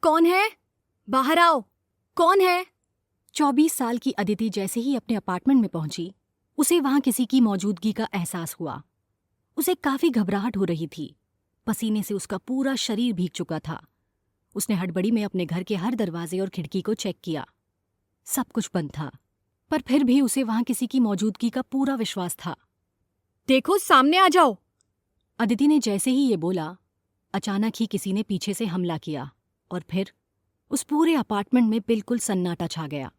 कौन है? बाहर आओ। कौन है? 24 साल की अदिति जैसे ही अपने अपार्टमेंट में पहुंची, उसे वहां किसी की मौजूदगी का एहसास हुआ। उसे काफी घबराहट हो रही थी। पसीने से उसका पूरा शरीर भीग चुका था। उसने हड़बड़ी में अपने घर के हर दरवाजे और खिड़की को चेक किया। सब कुछ बंद था, पर फिर भी उसे वहां किसी की मौजूदगी का पूरा विश्वास था। देखो, सामने आ जाओ। अदिति ने जैसे ही ये बोला, अचानक ही किसी ने पीछे से हमला किया और फिर उस पूरे अपार्टमेंट में बिल्कुल सन्नाटा छा गया।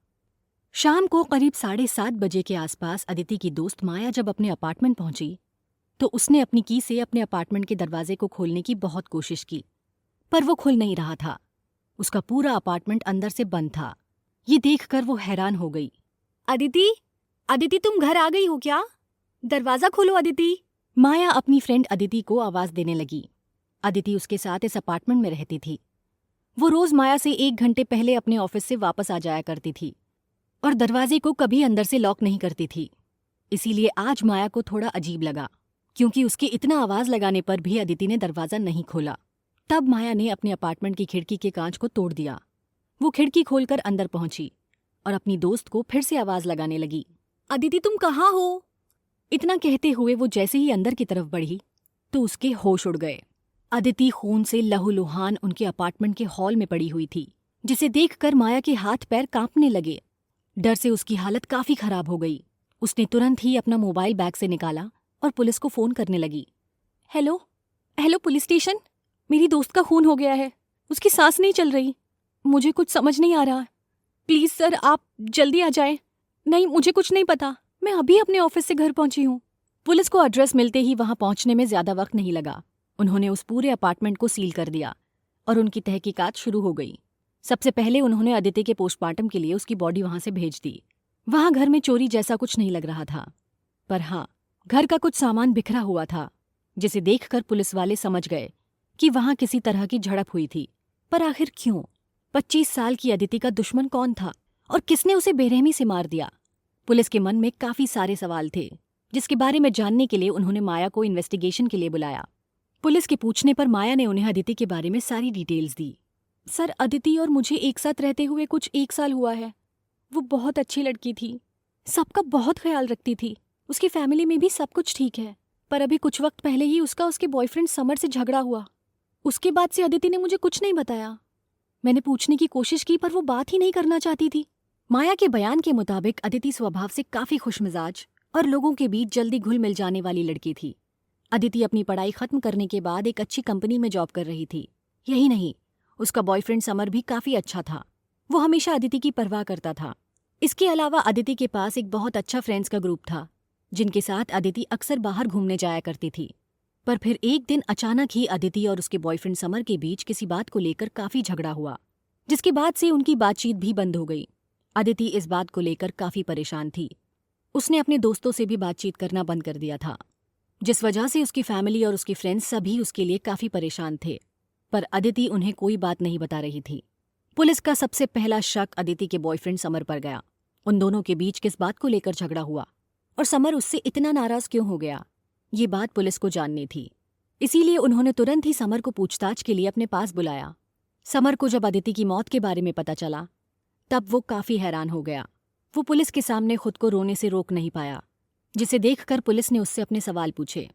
शाम को करीब 7:30 बजे के आसपास अदिति की दोस्त माया जब अपने अपार्टमेंट पहुंची तो उसने अपनी की से अपने अपार्टमेंट के दरवाजे को खोलने की बहुत कोशिश की, पर वो खुल नहीं रहा था। उसका पूरा अपार्टमेंट अंदर से बंद था। ये देखकर वो हैरान हो गई। अदिति, अदिति तुम घर आ गई हो क्या? दरवाजा खोलो अदिति। माया अपनी फ्रेंड अदिति को आवाज देने लगी। अदिति उसके साथ इस अपार्टमेंट में रहती थी। वो रोज माया से 1 घंटे पहले अपने ऑफिस से वापस आ जाया करती थी और दरवाजे को कभी अंदर से लॉक नहीं करती थी। इसीलिए आज माया को थोड़ा अजीब लगा, क्योंकि उसके इतना आवाज लगाने पर भी अदिति ने दरवाजा नहीं खोला। तब माया ने अपने अपार्टमेंट की खिड़की के कांच को तोड़ दिया। वो खिड़की खोलकर अंदर पहुंची और अपनी दोस्त को फिर से आवाज लगाने लगी। अदिति तुम कहाँ हो? इतना कहते हुए वो जैसे ही अंदर की तरफ बढ़ी तो उसके होश उड़ गए। अदिति खून से लहूलुहान उनके अपार्टमेंट के हॉल में पड़ी हुई थी, जिसे देखकर माया के हाथ पैर कांपने लगे। डर से उसकी हालत काफी खराब हो गई। उसने तुरंत ही अपना मोबाइल बैग से निकाला और पुलिस को फोन करने लगी। हेलो हेलो पुलिस स्टेशन, मेरी दोस्त का खून हो गया है। उसकी सांस नहीं चल रही। मुझे कुछ समझ नहीं आ रहा। प्लीज सर, आप जल्दी आ जाएं। नहीं, मुझे कुछ नहीं पता। मैं अभी अपने ऑफिस से घर पहुंची हूँ। पुलिस को एड्रेस मिलते ही वहां पहुंचने में ज्यादा वक्त नहीं लगा। उन्होंने उस पूरे अपार्टमेंट को सील कर दिया और उनकी तहकीकात शुरू हो गई। सबसे पहले उन्होंने अदिति के पोस्टमार्टम के लिए उसकी बॉडी वहां से भेज दी। वहां घर में चोरी जैसा कुछ नहीं लग रहा था, पर हाँ, घर का कुछ सामान बिखरा हुआ था, जिसे देखकर पुलिस वाले समझ गए कि वहां किसी तरह की झड़प हुई थी। पर आखिर क्यों? 25 साल की अदिति का दुश्मन कौन था और किसने उसे बेरहमी से मार दिया? पुलिस के मन में काफी सारे सवाल थे, जिसके बारे में जानने के लिए उन्होंने माया को इन्वेस्टिगेशन के लिए बुलाया। पुलिस के पूछने पर माया ने उन्हें अदिति के बारे में सारी डिटेल्स दी। सर, अदिति और मुझे एक साथ रहते हुए कुछ 1 साल हुआ है। वो बहुत अच्छी लड़की थी, सबका बहुत ख्याल रखती थी। उसकी फैमिली में भी सब कुछ ठीक है, पर अभी कुछ वक्त पहले ही उसका उसके बॉयफ्रेंड समर से झगड़ा हुआ। उसके बाद से अदिति ने मुझे कुछ नहीं बताया। मैंने पूछने की कोशिश की, पर वो बात ही नहीं करना चाहती थी। माया के बयान के मुताबिक अदिति स्वभाव से काफी खुशमिजाज और लोगों के बीच जल्दी घुल मिल जाने वाली लड़की थी। अदिति अपनी पढ़ाई खत्म करने के बाद एक अच्छी कंपनी में जॉब कर रही थी। यही नहीं, उसका बॉयफ्रेंड समर भी काफी अच्छा था। वो हमेशा अदिति की परवाह करता था। इसके अलावा अदिति के पास एक बहुत अच्छा फ्रेंड्स का ग्रुप था, जिनके साथ अदिति अक्सर बाहर घूमने जाया करती थी। पर फिर एक दिन अचानक ही अदिति और उसके बॉयफ्रेंड समर के बीच किसी बात को लेकर काफी झगड़ा हुआ, जिसके बाद से उनकी बातचीत भी बंद हो गई। अदिति इस बात को लेकर काफी परेशान थी। उसने अपने दोस्तों से भी बातचीत करना बंद कर दिया था, जिस वजह से उसकी फैमिली और उसके फ्रेंड्स सभी उसके लिए काफी परेशान थे। पर अदिति उन्हें कोई बात नहीं बता रही थी। पुलिस का सबसे पहला शक अदिति के बॉयफ्रेंड समर पर गया। उन दोनों के बीच किस बात को लेकर झगड़ा हुआ और समर उससे इतना नाराज क्यों हो गया, ये बात पुलिस को जाननी थी। इसीलिए उन्होंने तुरंत ही समर को पूछताछ के लिए अपने पास बुलाया। समर को जब अदिति की मौत के बारे में पता चला, तब वो काफी हैरान हो गया। वो पुलिस के सामने खुद को रोने से रोक नहीं पाया, जिसे देखकर पुलिस ने उससे अपने सवाल पूछे।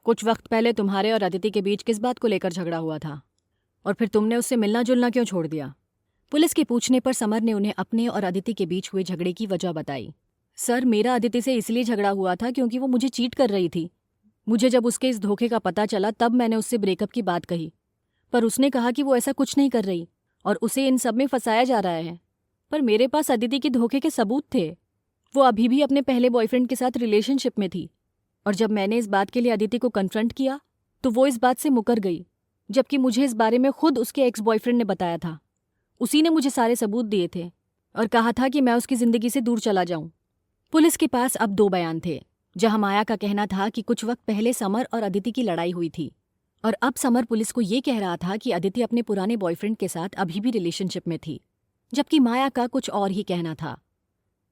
कुछ वक्त पहले तुम्हारे और अदिति के बीच किस बात को लेकर झगड़ा हुआ था, और फिर तुमने उससे मिलना जुलना क्यों छोड़ दिया? पुलिस के पूछने पर समर ने उन्हें अपने और अदिति के बीच हुए झगड़े की वजह बताई। सर, मेरा अदिति से इसलिए झगड़ा हुआ था क्योंकि वो मुझे चीट कर रही थी। मुझे जब उसके इस धोखे का पता चला तब मैंने उससे ब्रेकअप की बात कही, पर उसने कहा कि वो ऐसा कुछ नहीं कर रही और उसे इन सब में फंसाया जा रहा है। पर मेरे पास अदिति के धोखे के सबूत थे। वो अभी भी अपने पहले बॉयफ्रेंड के साथ रिलेशनशिप में थी, और जब मैंने इस बात के लिए अदिति को कन्फ्रंट किया तो वो इस बात से मुकर गई, जबकि मुझे इस बारे में खुद उसके एक्स बॉयफ्रेंड ने बताया था। उसी ने मुझे सारे सबूत दिए थे और कहा था कि मैं उसकी जिंदगी से दूर चला जाऊं। पुलिस के पास अब 2 बयान थे, जहां माया का कहना था कि कुछ वक्त पहले समर और अदिति की लड़ाई हुई थी, और अब समर पुलिस को ये कह रहा था कि अदिति अपने पुराने बॉयफ्रेंड के साथ अभी भी रिलेशनशिप में थी, जबकि माया का कुछ और ही कहना था।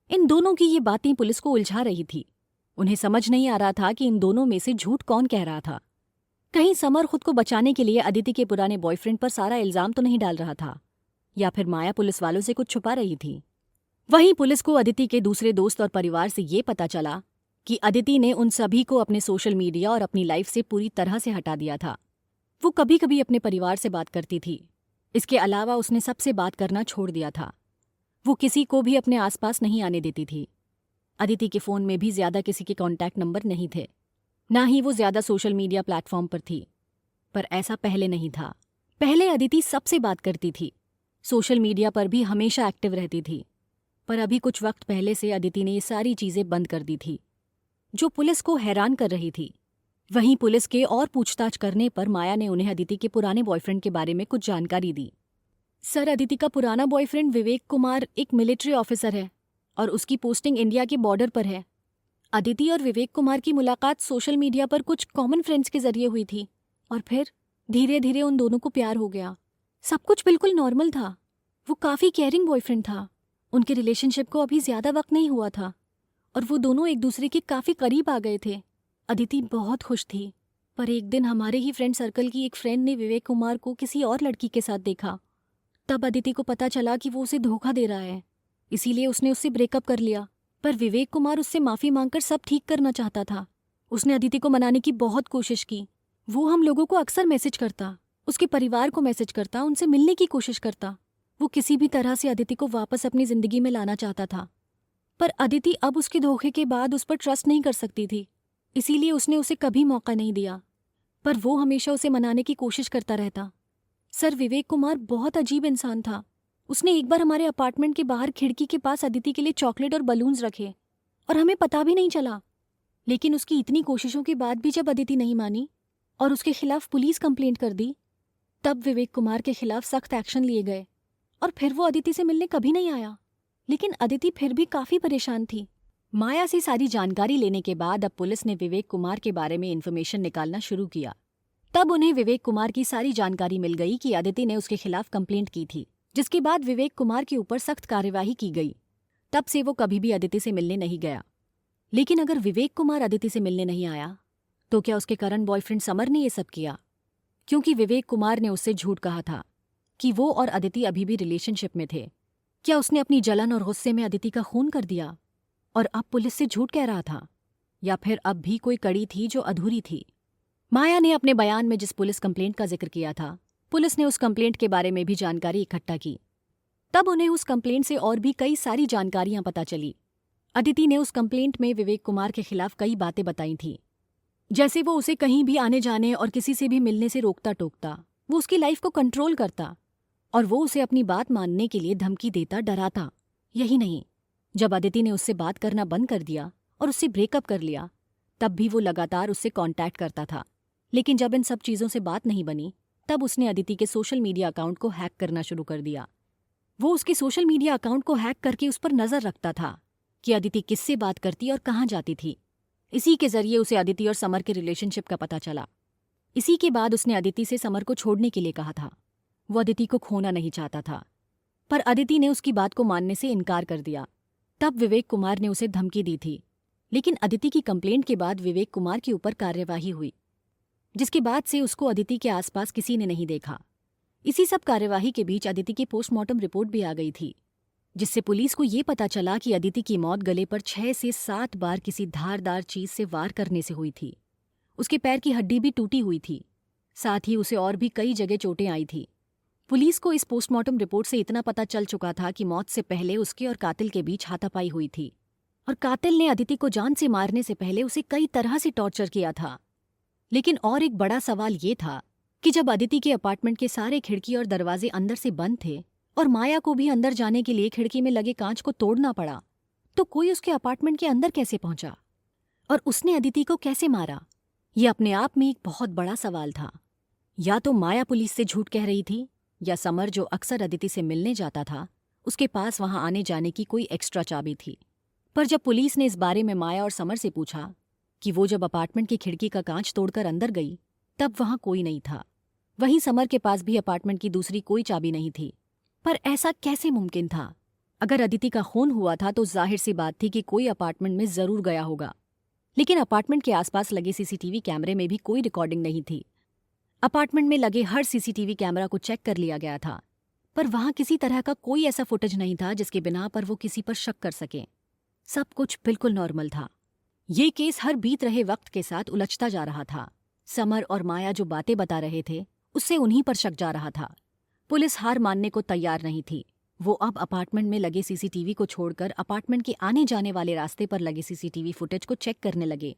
इन दोनों की ये बातें पुलिस को उलझा रही थी। उन्हें समझ नहीं आ रहा था कि इन दोनों में से झूठ कौन कह रहा था। कहीं समर खुद को बचाने के लिए अदिति के पुराने बॉयफ्रेंड पर सारा इल्जाम तो नहीं डाल रहा था, या फिर माया पुलिस वालों से कुछ छुपा रही थी। वहीं पुलिस को अदिति के दूसरे दोस्त और परिवार से ये पता चला कि अदिति ने उन सभी को अपने सोशल मीडिया और अपनी लाइफ से पूरी तरह से हटा दिया था। वो कभी कभी अपने परिवार से बात करती थी, इसके अलावा उसने सबसे बात करना छोड़ दिया था। वो किसी को भी अपने आसपास नहीं आने देती थी। अदिति के फ़ोन में भी ज़्यादा किसी के कॉन्टैक्ट नंबर नहीं थे, ना ही वो ज़्यादा सोशल मीडिया प्लेटफॉर्म पर थी। पर ऐसा पहले नहीं था। पहले अदिति सबसे बात करती थी, सोशल मीडिया पर भी हमेशा एक्टिव रहती थी। पर अभी कुछ वक्त पहले से अदिति ने ये सारी चीज़ें बंद कर दी थी, जो पुलिस को हैरान कर रही थी। वहीं पुलिस के और पूछताछ करने पर माया ने उन्हें अदिति के पुराने बॉयफ्रेंड के बारे में कुछ जानकारी दी। सर, अदिति का पुराना बॉयफ्रेंड विवेक कुमार एक मिलिट्री ऑफिसर है और उसकी पोस्टिंग इंडिया के बॉर्डर पर है। अदिति और विवेक कुमार की मुलाकात सोशल मीडिया पर कुछ कॉमन फ्रेंड्स के जरिए हुई थी और फिर धीरे धीरे उन दोनों को प्यार हो गया। सब कुछ बिल्कुल नॉर्मल था। वो काफ़ी केयरिंग बॉयफ्रेंड था। उनके रिलेशनशिप को अभी ज़्यादा वक्त नहीं हुआ था और वो दोनों एक दूसरे के काफ़ी करीब आ गए थे। अदिति बहुत खुश थी, पर एक दिन हमारे ही फ्रेंड सर्कल की एक फ्रेंड ने विवेक कुमार को किसी और लड़की के साथ देखा। तब अदिति को पता चला कि वो उसे धोखा दे रहा है, इसीलिए उसने उससे ब्रेकअप कर लिया। पर विवेक कुमार उससे माफ़ी मांगकर सब ठीक करना चाहता था। उसने अदिति को मनाने की बहुत कोशिश की। वो हम लोगों को अक्सर मैसेज करता, उसके परिवार को मैसेज करता, उनसे मिलने की कोशिश करता। वो किसी भी तरह से अदिति को वापस अपनी ज़िंदगी में लाना चाहता था। पर अदिति अब उसके धोखे के बाद उस पर ट्रस्ट नहीं कर सकती थी, इसीलिए उसने उसे कभी मौका नहीं दिया। पर वो हमेशा उसे मनाने की कोशिश करता रहता। सर, विवेक कुमार बहुत अजीब इंसान था। उसने एक बार हमारे अपार्टमेंट के बाहर खिड़की के पास अदिति के लिए चॉकलेट और बलून्स रखे और हमें पता भी नहीं चला। लेकिन उसकी इतनी कोशिशों के बाद भी जब अदिति नहीं मानी और उसके खिलाफ पुलिस कंप्लेंट कर दी, तब विवेक कुमार के खिलाफ सख्त एक्शन लिए गए और फिर वो अदिति से मिलने कभी नहीं आया। लेकिन अदिति फिर भी काफ़ी परेशान थी। माया से सारी जानकारी लेने के बाद अब पुलिस ने विवेक कुमार के बारे में इन्फॉर्मेशन निकालना शुरू किया। तब उन्हें विवेक कुमार की सारी जानकारी मिल गई कि अदिति ने उसके खिलाफ कंप्लेंट की थी, जिसके बाद विवेक कुमार के ऊपर सख्त कार्यवाही की गई। तब से वो कभी भी अदिति से मिलने नहीं गया। लेकिन अगर विवेक कुमार अदिति से मिलने नहीं आया, तो क्या उसके करंट बॉयफ्रेंड समर ने ये सब किया? क्योंकि विवेक कुमार ने उससे झूठ कहा था कि वो और अदिति अभी भी रिलेशनशिप में थे। क्या उसने अपनी जलन और गुस्से में अदिति का खून कर दिया और अब पुलिस से झूठ कह रहा था? या फिर अब भी कोई कड़ी थी जो अधूरी थी? माया ने अपने बयान में जिस पुलिस कंप्लेंट का जिक्र किया था, पुलिस ने उस कंप्लेंट के बारे में भी जानकारी इकट्ठा की। तब उन्हें उस कंप्लेंट से और भी कई सारी जानकारियां पता चली। अदिति ने उस कंप्लेंट में विवेक कुमार के खिलाफ कई बातें बताई थीं, जैसे वो उसे कहीं भी आने जाने और किसी से भी मिलने से रोकता टोकता, वो उसकी लाइफ को कंट्रोल करता और वो उसे अपनी बात मानने के लिए धमकी देता, डराता। यही नहीं, जब अदिति ने उससे बात करना बंद कर दिया और उससे ब्रेकअप कर लिया, तब भी वो लगातार उससे कांटेक्ट करता था। लेकिन जब इन सब चीज़ों से बात नहीं बनी, तब उसने अदिति के सोशल मीडिया अकाउंट को हैक करना शुरू कर दिया। वो उसके सोशल मीडिया अकाउंट को हैक करके उस पर नज़र रखता था कि अदिति किससे बात करती और कहाँ जाती थी। इसी के जरिए उसे अदिति और समर के रिलेशनशिप का पता चला। इसी के बाद उसने अदिति से समर को छोड़ने के लिए कहा था। वो अदिति को खोना नहीं चाहता था, पर अदिति ने उसकी बात को मानने से इनकार कर दिया। तब विवेक कुमार ने उसे धमकी दी थी। लेकिन अदिति की कंप्लेंट के बाद विवेक कुमार के ऊपर कार्यवाही हुई, जिसके बाद से उसको अदिति के आसपास किसी ने नहीं देखा। इसी सब कार्यवाही के बीच अदिति की पोस्टमार्टम रिपोर्ट भी आ गई थी, जिससे पुलिस को ये पता चला कि अदिति की मौत गले पर 6 से 7 बार किसी धारदार चीज से वार करने से हुई थी। उसके पैर की हड्डी भी टूटी हुई थी, साथ ही उसे और भी कई जगह चोटें आई थी। पुलिस को इस पोस्टमार्टम रिपोर्ट से इतना पता चल चुका था कि मौत से पहले उसके और कातिल के बीच हाथापाई हुई थी और कातिल ने अदिति को जान से मारने से पहले उसे कई तरह से टॉर्चर किया था। लेकिन और एक बड़ा सवाल ये था कि जब अदिति के अपार्टमेंट के सारे खिड़की और दरवाजे अंदर से बंद थे और माया को भी अंदर जाने के लिए खिड़की में लगे कांच को तोड़ना पड़ा, तो कोई उसके अपार्टमेंट के अंदर कैसे पहुंचा और उसने अदिति को कैसे मारा? ये अपने आप में एक बहुत बड़ा सवाल था। या तो माया पुलिस से झूठ कह रही थी, या समर, जो अक्सर अदिति से मिलने जाता था, उसके पास वहां आने जाने की कोई एक्स्ट्रा चाबी थी। पर जब पुलिस ने इस बारे में माया और समर से पूछा कि वो जब अपार्टमेंट की खिड़की का कांच तोड़कर अंदर गई, तब वहां कोई नहीं था। वहीं समर के पास भी अपार्टमेंट की दूसरी कोई चाबी नहीं थी। पर ऐसा कैसे मुमकिन था? अगर अदिति का खून हुआ था तो जाहिर सी बात थी कि कोई अपार्टमेंट में जरूर गया होगा। लेकिन अपार्टमेंट के आसपास लगे सीसीटीवी कैमरे में भी कोई रिकॉर्डिंग नहीं थी, अपार्टमेंट में लगे हर सीसीटीवी कैमरा को चेक कर लिया गया था, पर वहां किसी तरह का कोई ऐसा फुटेज नहीं था जिसके बिना पर वो किसी पर शक कर सके। सब कुछ बिल्कुल नॉर्मल था। ये केस हर बीत रहे वक्त के साथ उलझता जा रहा था। समर और माया जो बातें बता रहे थे उससे उन्हीं पर शक जा रहा था। पुलिस हार मानने को तैयार नहीं थी। वो अब अपार्टमेंट में लगे सीसीटीवी को छोड़कर अपार्टमेंट के आने जाने वाले रास्ते पर लगे सीसीटीवी फुटेज को चेक करने लगे,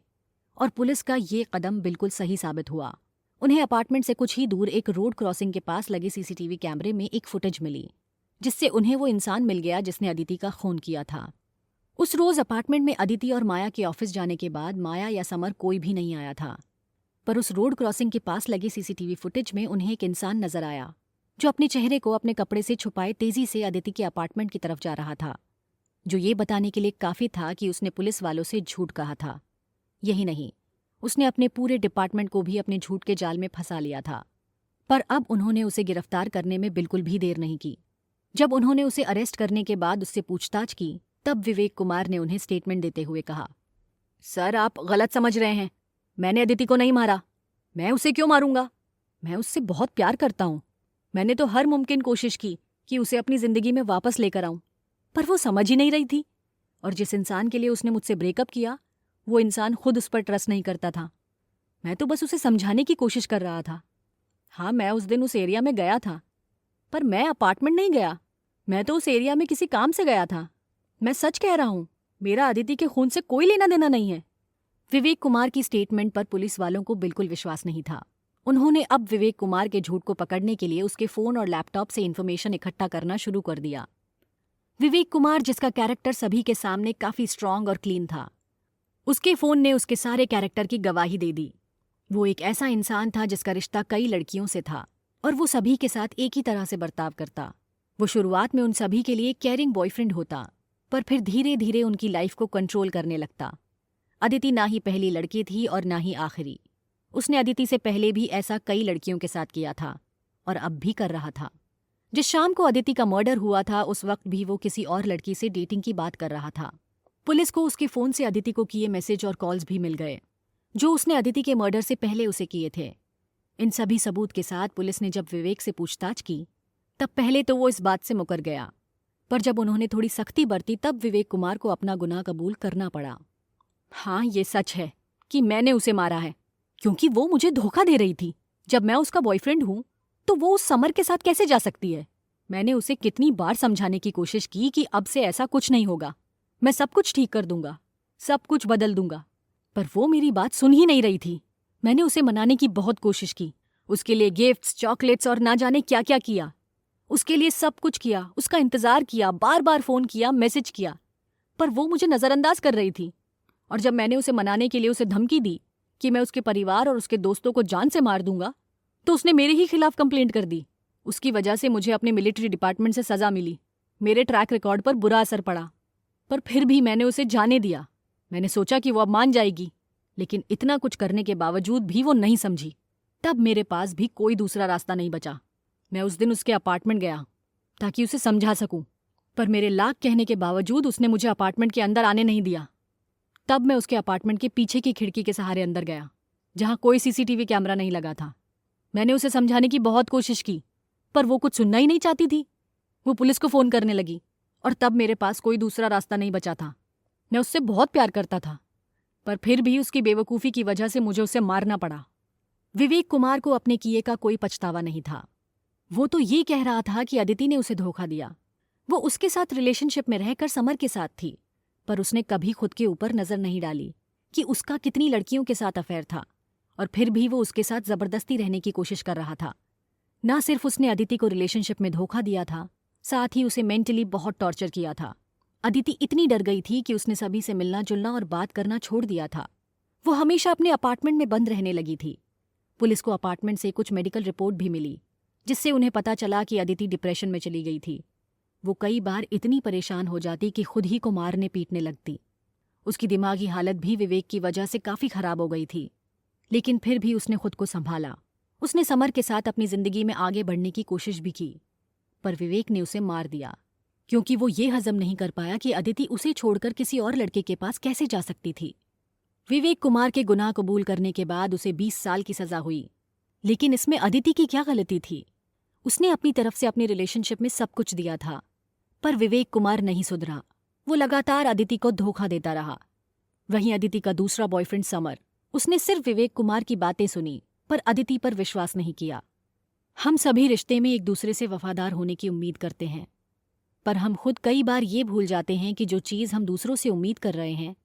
और पुलिस का ये कदम बिल्कुल सही साबित हुआ। उन्हें अपार्टमेंट से कुछ ही दूर एक रोड क्रॉसिंग के पास लगे सीसीटीवी कैमरे में एक फुटेज मिली, जिससे उन्हें वो इंसान मिल गया जिसने अदिति का खून किया था। उस रोज अपार्टमेंट में अदिति और माया के ऑफिस जाने के बाद माया या समर कोई भी नहीं आया था, पर उस रोड क्रॉसिंग के पास लगे सीसीटीवी फुटेज में उन्हें एक इंसान नजर आया जो अपने चेहरे को अपने कपड़े से छुपाए तेजी से अदिति के अपार्टमेंट की तरफ जा रहा था, जो ये बताने के लिए काफी था कि उसने पुलिस वालों से झूठ कहा था। यही नहीं, उसने अपने पूरे डिपार्टमेंट को भी अपने झूठ के जाल में फंसा लिया था। पर अब उन्होंने उसे गिरफ्तार करने में बिल्कुल भी देर नहीं की। जब उन्होंने उसे अरेस्ट करने के बाद उससे पूछताछ की, तब विवेक कुमार ने उन्हें स्टेटमेंट देते हुए कहा, सर आप गलत समझ रहे हैं। मैंने अदिति को नहीं मारा। मैं उसे क्यों मारूंगा? मैं उससे बहुत प्यार करता हूं। मैंने तो हर मुमकिन कोशिश की कि उसे अपनी जिंदगी में वापस लेकर आऊं, पर वो समझ ही नहीं रही थी। और जिस इंसान के लिए उसने मुझसे ब्रेकअप किया, वो इंसान खुद उस पर ट्रस्ट नहीं करता था। मैं तो बस उसे समझाने की कोशिश कर रहा था। हाँ, मैं उस दिन उस एरिया में गया था, पर मैं अपार्टमेंट नहीं गया। मैं तो उस एरिया में किसी काम से गया था। मैं सच कह रहा हूं, मेरा अदिति के खून से कोई लेना देना नहीं है। विवेक कुमार की स्टेटमेंट पर पुलिस वालों को बिल्कुल विश्वास नहीं था। उन्होंने अब विवेक कुमार के झूठ को पकड़ने के लिए उसके फोन और लैपटॉप से इन्फॉर्मेशन इकट्ठा करना शुरू कर दिया। विवेक कुमार, जिसका कैरेक्टर सभी के सामने काफी स्ट्रांग और क्लीन था, उसके फोन ने उसके सारे कैरेक्टर की गवाही दे दी। वो एक ऐसा इंसान था जिसका रिश्ता कई लड़कियों से था और वो सभी के साथ एक ही तरह से बर्ताव करता। वो शुरुआत में उन सभी के लिए केयरिंग बॉयफ्रेंड होता, पर फिर धीरे धीरे उनकी लाइफ को कंट्रोल करने लगता। अदिति ना ही पहली लड़की थी और ना ही आखिरी। उसने अदिति से पहले भी ऐसा कई लड़कियों के साथ किया था और अब भी कर रहा था। जिस शाम को अदिति का मर्डर हुआ था, उस वक्त भी वो किसी और लड़की से डेटिंग की बात कर रहा था। पुलिस को उसके फोन से अदिति को किए मैसेज और कॉल्स भी मिल गए, जो उसने अदिति के मर्डर से पहले उसे किए थे। इन सभी सबूत के साथ पुलिस ने जब विवेक से पूछताछ की, तब पहले तो वो इस बात से मुकर गया, पर जब उन्होंने थोड़ी सख्ती बरती तब विवेक कुमार को अपना गुनाह कबूल करना पड़ा। हाँ, ये सच है कि मैंने उसे मारा है, क्योंकि वो मुझे धोखा दे रही थी। जब मैं उसका बॉयफ्रेंड हूं, तो वो उस समर के साथ कैसे जा सकती है? मैंने उसे कितनी बार समझाने की कोशिश की कि अब से ऐसा कुछ नहीं होगा, मैं सब कुछ ठीक कर दूंगा, सब कुछ बदल दूंगा, पर वो मेरी बात सुन ही नहीं रही थी। मैंने उसे मनाने की बहुत कोशिश की, उसके लिए गिफ्ट्स, चॉकलेट्स और ना जाने क्या क्या किया। उसके लिए सब कुछ किया, उसका इंतजार किया, बार बार फोन किया, मैसेज किया, पर वो मुझे नजरअंदाज कर रही थी। और जब मैंने उसे मनाने के लिए उसे धमकी दी कि मैं उसके परिवार और उसके दोस्तों को जान से मार दूंगा, तो उसने मेरे ही खिलाफ कंप्लेंट कर दी। उसकी वजह से मुझे अपने मिलिट्री डिपार्टमेंट से सजा मिली, मेरे ट्रैक रिकॉर्ड पर बुरा असर पड़ा, पर फिर भी मैंने उसे जाने दिया। मैंने सोचा कि वो अब मान जाएगी, लेकिन इतना कुछ करने के बावजूद भी वो नहीं समझी। तब मेरे पास भी कोई दूसरा रास्ता नहीं बचा। मैं उस दिन उसके अपार्टमेंट गया ताकि उसे समझा सकूं, पर मेरे लाख कहने के बावजूद उसने मुझे अपार्टमेंट के अंदर आने नहीं दिया। तब मैं उसके अपार्टमेंट के पीछे की खिड़की के सहारे अंदर गया, जहां कोई सीसीटीवी कैमरा नहीं लगा था। मैंने उसे समझाने की बहुत कोशिश की, पर वो कुछ सुनना ही नहीं चाहती थी। वो पुलिस को फोन करने लगी, और तब मेरे पास कोई दूसरा रास्ता नहीं बचा था। मैं उससे बहुत प्यार करता था, पर फिर भी उसकी बेवकूफ़ी की वजह से मुझे उसे मारना पड़ा। विवेक कुमार को अपने किए का कोई पछतावा नहीं था। वो तो ये कह रहा था कि अदिति ने उसे धोखा दिया। वो उसके साथ रिलेशनशिप में रहकर समर के साथ थी, पर उसने कभी खुद के ऊपर नजर नहीं डाली कि उसका कितनी लड़कियों के साथ अफेयर था, और फिर भी वो उसके साथ जबरदस्ती रहने की कोशिश कर रहा था। ना सिर्फ उसने अदिति को रिलेशनशिप में धोखा दिया था, साथ ही उसे मेंटली बहुत टॉर्चर किया था। अदिति इतनी डर गई थी कि उसने सभी से मिलना जुलना और बात करना छोड़ दिया था। वो हमेशा अपने अपार्टमेंट में बंद रहने लगी थी। पुलिस को अपार्टमेंट से कुछ मेडिकल रिपोर्ट भी मिली, जिससे उन्हें पता चला कि अदिति डिप्रेशन में चली गई थी। वो कई बार इतनी परेशान हो जाती कि खुद ही को मारने पीटने लगती। उसकी दिमागी हालत भी विवेक की वजह से काफी खराब हो गई थी, लेकिन फिर भी उसने खुद को संभाला। उसने समर के साथ अपनी जिंदगी में आगे बढ़ने की कोशिश भी की, पर विवेक ने उसे मार दिया, क्योंकि वो ये हजम नहीं कर पाया कि अदिति उसे छोड़कर किसी और लड़के के पास कैसे जा सकती थी। विवेक कुमार के गुनाह कबूल करने के बाद उसे 20 साल की सजा हुई, लेकिन इसमें अदिति की क्या गलती थी? उसने अपनी तरफ से अपने रिलेशनशिप में सब कुछ दिया था, पर विवेक कुमार नहीं सुधरा। वो लगातार अदिति को धोखा देता रहा। वहीं अदिति का दूसरा बॉयफ्रेंड समर, उसने सिर्फ विवेक कुमार की बातें सुनी पर अदिति पर विश्वास नहीं किया। हम सभी रिश्ते में एक दूसरे से वफादार होने की उम्मीद करते हैं, पर हम खुद कई बार ये भूल जाते हैं कि जो चीज़ हम दूसरों से उम्मीद कर रहे हैं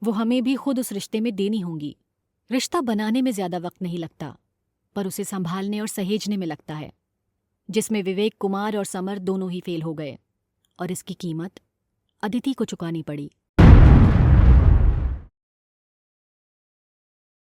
वो हमें भी खुद उस रिश्ते में देनी होंगी। रिश्ता बनाने में ज़्यादा वक्त नहीं लगता, पर उसे संभालने और सहेजने में लगता है, जिसमें विवेक कुमार और समर दोनों ही फेल हो गए और इसकी कीमत अदिति को चुकानी पड़ी।